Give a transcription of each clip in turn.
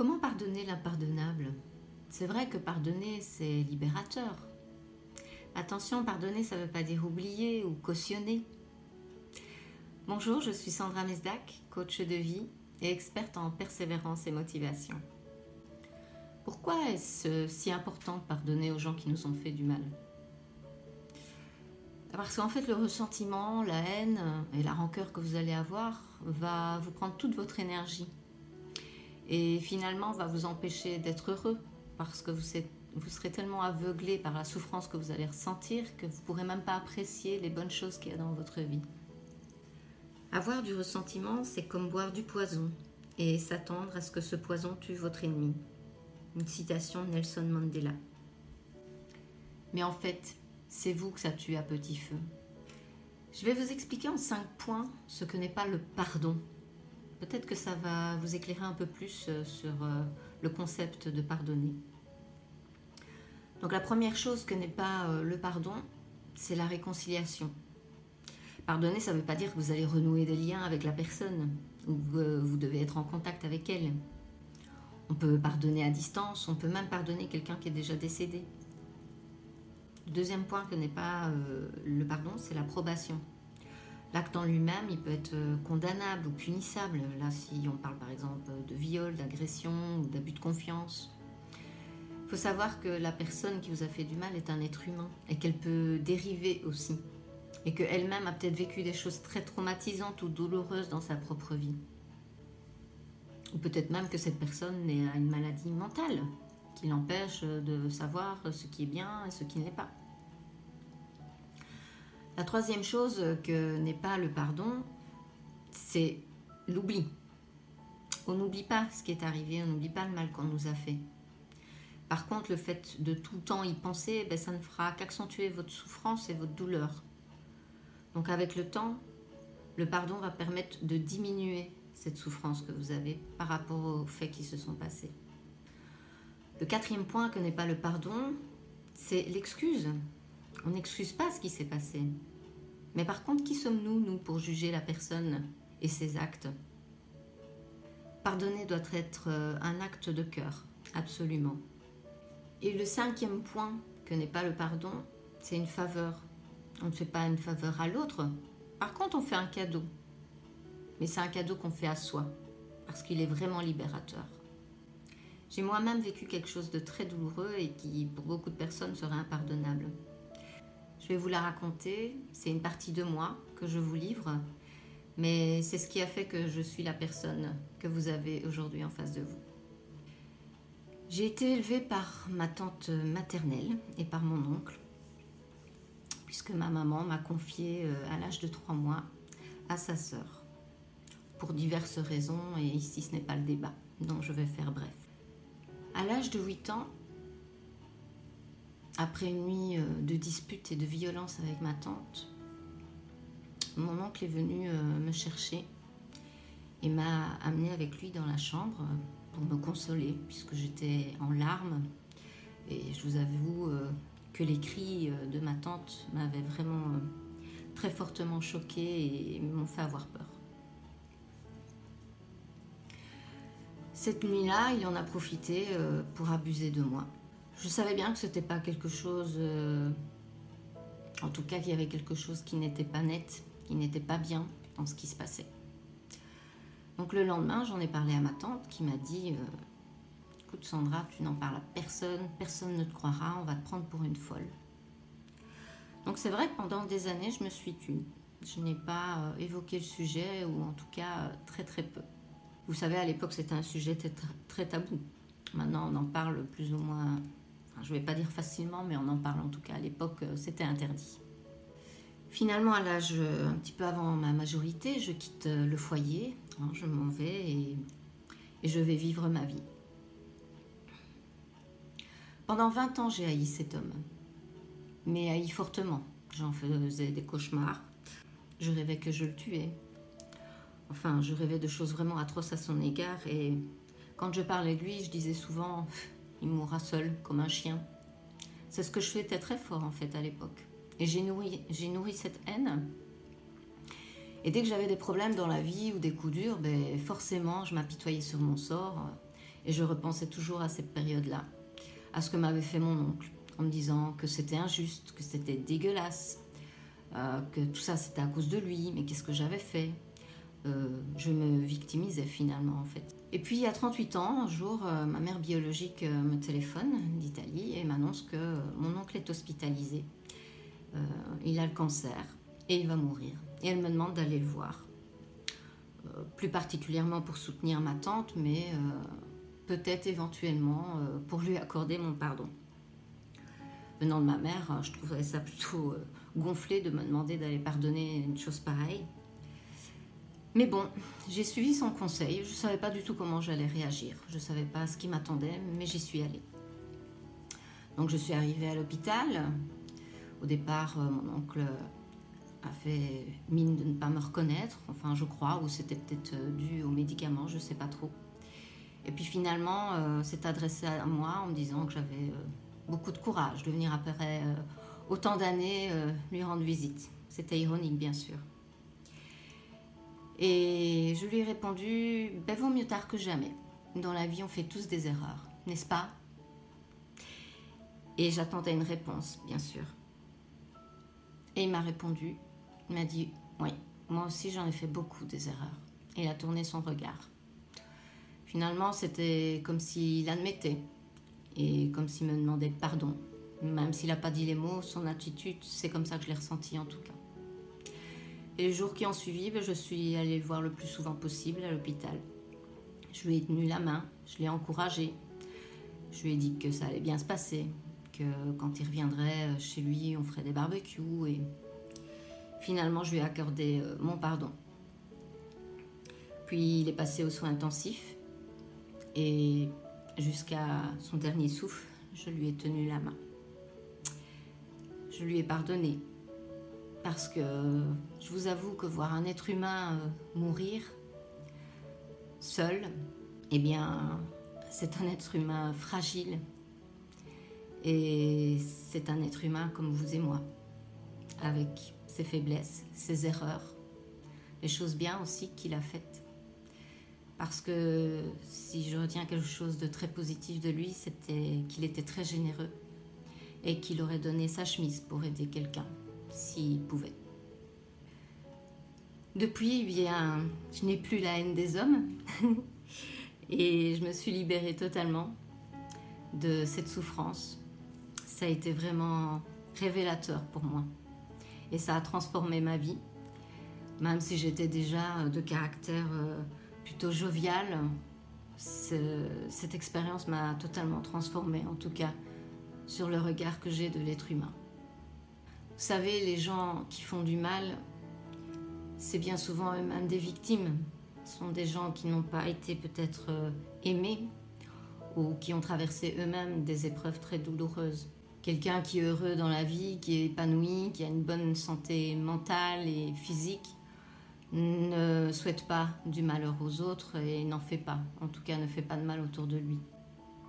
Comment pardonner l'impardonnable? C'est vrai que pardonner, c'est libérateur. Attention, pardonner, ça ne veut pas dire oublier ou cautionner. Bonjour, je suis Sandra Mesdac, coach de vie et experte en persévérance et motivation. Pourquoi est-ce si important de pardonner aux gens qui nous ont fait du mal? Parce qu'en fait, le ressentiment, la haine et la rancœur que vous allez avoir va vous prendre toute votre énergie et finalement va vous empêcher d'être heureux parce que vous serez tellement aveuglé par la souffrance que vous allez ressentir que vous ne pourrez même pas apprécier les bonnes choses qu'il y a dans votre vie. Avoir du ressentiment, c'est comme boire du poison et s'attendre à ce que ce poison tue votre ennemi. Une citation de Nelson Mandela. Mais en fait, c'est vous que ça tue à petit feu. Je vais vous expliquer en 5 points ce que n'est pas le pardon. Peut-être que ça va vous éclairer un peu plus sur le concept de pardonner. Donc la première chose que n'est pas le pardon, c'est la réconciliation. Pardonner, ça ne veut pas dire que vous allez renouer des liens avec la personne ou que vous devez être en contact avec elle. On peut pardonner à distance, on peut même pardonner quelqu'un qui est déjà décédé. Le deuxième point que n'est pas le pardon, c'est l'approbation. L'acte en lui-même, il peut être condamnable ou punissable. Là, si on parle par exemple de viol, d'agression ou d'abus de confiance. Il faut savoir que la personne qui vous a fait du mal est un être humain et qu'elle peut dériver aussi. Et qu'elle-même a peut-être vécu des choses très traumatisantes ou douloureuses dans sa propre vie. Ou peut-être même que cette personne a une maladie mentale qui l'empêche de savoir ce qui est bien et ce qui ne l'est pas. La troisième chose que n'est pas le pardon, c'est l'oubli. On n'oublie pas ce qui est arrivé, on n'oublie pas le mal qu'on nous a fait. Par contre, le fait de tout le temps y penser, ça ne fera qu'accentuer votre souffrance et votre douleur. Donc avec le temps, le pardon va permettre de diminuer cette souffrance que vous avez par rapport aux faits qui se sont passés. Le quatrième point que n'est pas le pardon, c'est l'excuse. On n'excuse pas ce qui s'est passé. Mais par contre, qui sommes-nous, nous, pour juger la personne et ses actes? Pardonner doit être un acte de cœur, absolument. Et le cinquième point que n'est pas le pardon, c'est une faveur. On ne fait pas une faveur à l'autre. Par contre, on fait un cadeau. Mais c'est un cadeau qu'on fait à soi, parce qu'il est vraiment libérateur. J'ai moi-même vécu quelque chose de très douloureux et qui, pour beaucoup de personnes, serait impardonnable. Je vais vous la raconter, c'est une partie de moi que je vous livre, mais c'est ce qui a fait que je suis la personne que vous avez aujourd'hui en face de vous. J'ai été élevée par ma tante maternelle et par mon oncle, puisque ma maman m'a confiée à l'âge de 3 mois à sa sœur, pour diverses raisons, et ici ce n'est pas le débat, donc je vais faire bref. À l'âge de 8 ans, après une nuit de disputes et de violence avec ma tante, mon oncle est venu me chercher et m'a amenée avec lui dans la chambre pour me consoler, puisque j'étais en larmes. Et je vous avoue que les cris de ma tante m'avaient vraiment très fortement choquée et m'ont fait avoir peur. Cette nuit-là, il en a profité pour abuser de moi. Je savais bien que ce n'était pas quelque chose, en tout cas qu'il y avait quelque chose qui n'était pas net, qui n'était pas bien dans ce qui se passait. Donc le lendemain, j'en ai parlé à ma tante qui m'a dit « Écoute Sandra, tu n'en parles à personne, personne ne te croira, on va te prendre pour une folle. » Donc c'est vrai que pendant des années, je me suis tue. Je n'ai pas évoqué le sujet, ou en tout cas très très peu. Vous savez, à l'époque, c'était un sujet très tabou. Maintenant, on en parle plus ou moins, enfin, je ne vais pas dire facilement, mais on en parle en tout cas. À l'époque, c'était interdit. Finalement, à l'âge un petit peu avant ma majorité, je quitte le foyer, je m'en vais et je vais vivre ma vie. Pendant 20 ans, j'ai haï cet homme, mais haï fortement. J'en faisais des cauchemars, je rêvais que je le tuais. Enfin, je rêvais de choses vraiment atroces à son égard, et quand je parlais de lui, je disais souvent « il mourra seul, comme un chien ». C'est ce que je souhaitais très fort en fait à l'époque. Et j'ai nourri cette haine. Et dès que j'avais des problèmes dans la vie ou des coups durs, forcément, je m'apitoyais sur mon sort Et je repensais toujours à cette période-là, à ce que m'avait fait mon oncle, en me disant que c'était injuste, que c'était dégueulasse, que tout ça c'était à cause de lui, mais qu'est-ce que j'avais fait? Je me victimisais finalement en fait. Et puis à 38 ans, un jour, ma mère biologique me téléphone d'Italie et m'annonce que mon oncle est hospitalisé. Il a le cancer et il va mourir. Et elle me demande d'aller le voir. Plus particulièrement pour soutenir ma tante, mais peut-être éventuellement pour lui accorder mon pardon. Venant de ma mère, je trouverais ça plutôt gonflé de me demander d'aller pardonner une chose pareille. Mais bon, j'ai suivi son conseil, je ne savais pas du tout comment j'allais réagir, je ne savais pas ce qui m'attendait, mais j'y suis allée. Donc je suis arrivée à l'hôpital. Au départ, mon oncle a fait mine de ne pas me reconnaître, enfin je crois, ou c'était peut-être dû aux médicaments, je ne sais pas trop. Et puis finalement, s'est adressé à moi en me disant que j'avais beaucoup de courage de venir après autant d'années lui rendre visite. C'était ironique, bien sûr. Et je lui ai répondu, ben, vaut mieux tard que jamais. Dans la vie, on fait tous des erreurs, n'est-ce pas? Et j'attendais une réponse, bien sûr. Et il m'a répondu, il m'a dit, oui, moi aussi j'en ai fait beaucoup des erreurs. Et il a tourné son regard. Finalement, c'était comme s'il admettait, et comme s'il me demandait pardon. Même s'il n'a pas dit les mots, son attitude, c'est comme ça que je l'ai ressenti en tout cas. Et les jours qui ont suivi, je suis allée le voir le plus souvent possible à l'hôpital. Je lui ai tenu la main, je l'ai encouragé. Je lui ai dit que ça allait bien se passer, que quand il reviendrait chez lui, on ferait des barbecues. Et finalement, je lui ai accordé mon pardon. Puis il est passé aux soins intensifs. Et jusqu'à son dernier souffle, je lui ai tenu la main. Je lui ai pardonné. Parce que je vous avoue que voir un être humain mourir seul, eh bien, c'est un être humain fragile. Et c'est un être humain comme vous et moi, avec ses faiblesses, ses erreurs, les choses bien aussi qu'il a faites. Parce que si je retiens quelque chose de très positif de lui, c'était qu'il était très généreux et qu'il aurait donné sa chemise pour aider quelqu'un. S'il pouvait. Depuis, eh bien, je n'ai plus la haine des hommes et je me suis libérée totalement de cette souffrance. Ça a été vraiment révélateur pour moi et ça a transformé ma vie. Même si j'étais déjà de caractère plutôt jovial, cette expérience m'a totalement transformée, en tout cas sur le regard que j'ai de l'être humain. Vous savez, les gens qui font du mal, c'est bien souvent eux-mêmes des victimes. Ce sont des gens qui n'ont pas été peut-être aimés ou qui ont traversé eux-mêmes des épreuves très douloureuses. Quelqu'un qui est heureux dans la vie, qui est épanoui, qui a une bonne santé mentale et physique, ne souhaite pas du malheur aux autres et n'en fait pas. En tout cas, ne fait pas de mal autour de lui.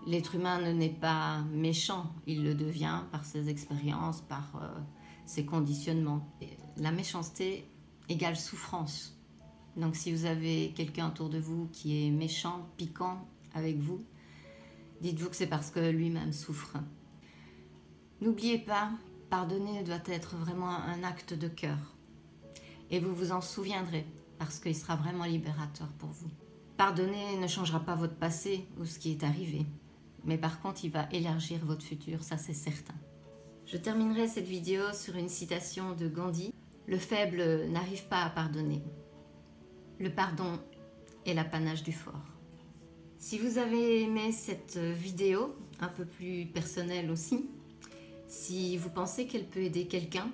L'être humain n'est pas méchant, il le devient par ses expériences, par ses conditionnements. La méchanceté égale souffrance. Donc si vous avez quelqu'un autour de vous qui est méchant, piquant avec vous, dites-vous que c'est parce que lui-même souffre. N'oubliez pas, pardonner doit être vraiment un acte de cœur. Et vous vous en souviendrez, parce qu'il sera vraiment libérateur pour vous. Pardonner ne changera pas votre passé ou ce qui est arrivé. Mais par contre, il va élargir votre futur, ça c'est certain. Je terminerai cette vidéo sur une citation de Gandhi. Le faible n'arrive pas à pardonner. Le pardon est l'apanage du fort. Si vous avez aimé cette vidéo, un peu plus personnelle aussi, si vous pensez qu'elle peut aider quelqu'un,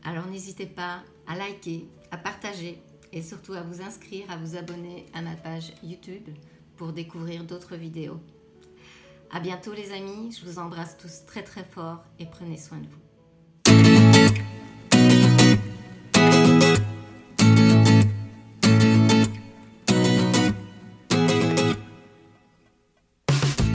alors n'hésitez pas à liker, à partager et surtout à vous inscrire, à vous abonner à ma page YouTube pour découvrir d'autres vidéos. À bientôt les amis, je vous embrasse tous très très fort et prenez soin de vous.